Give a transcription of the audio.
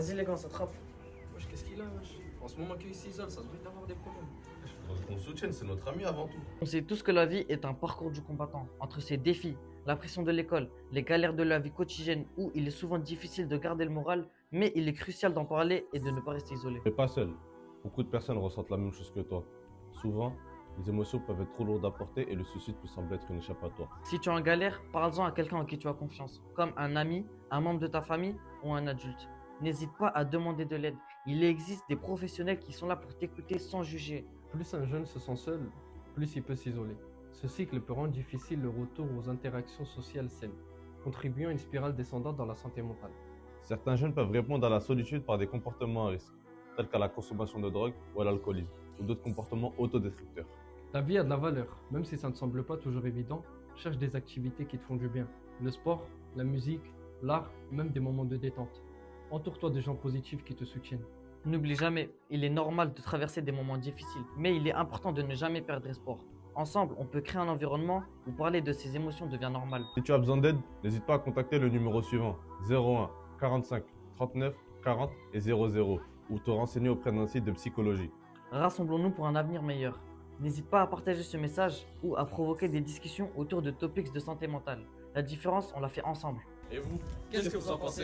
Vas-y les gars, on s'attrape. Wesh, qu'est-ce qu'il a, wesh? En ce moment qu'il s'isole, ça se voit d'avoir des problèmes. Faudrait qu'on se soutienne, c'est notre ami avant tout. On sait tous que la vie est un parcours du combattant. Entre ses défis, la pression de l'école, les galères de la vie quotidienne où il est souvent difficile de garder le moral, mais il est crucial d'en parler et de ne pas rester isolé. Mais pas seul. Beaucoup de personnes ressentent la même chose que toi. Souvent, les émotions peuvent être trop lourdes à porter et le suicide peut sembler être une échappatoire. Si tu es en galère, parle-en à quelqu'un en qui tu as confiance, comme un ami, un membre de ta famille ou un adulte. N'hésite pas à demander de l'aide. Il existe des professionnels qui sont là pour t'écouter sans juger. Plus un jeune se sent seul, plus il peut s'isoler. Ce cycle peut rendre difficile le retour aux interactions sociales saines, contribuant à une spirale descendante dans la santé mentale. Certains jeunes peuvent répondre à la solitude par des comportements à risque, tels qu'à la consommation de drogue ou à l'alcoolisme, ou d'autres comportements autodestructeurs. Ta vie a de la valeur, même si ça ne semble pas toujours évident, cherche des activités qui te font du bien. Le sport, la musique, l'art, même des moments de détente. Entoure-toi de gens positifs qui te soutiennent. N'oublie jamais, il est normal de traverser des moments difficiles, mais il est important de ne jamais perdre espoir. Ensemble, on peut créer un environnement où parler de ses émotions devient normal. Si tu as besoin d'aide, n'hésite pas à contacter le numéro suivant 01 45 39 40 et 00 ou te renseigner auprès d'un site de psychologie. Rassemblons-nous pour un avenir meilleur. N'hésite pas à partager ce message ou à provoquer des discussions autour de topics de santé mentale. La différence, on la fait ensemble. Et vous, qu'est-ce que vous en pensez?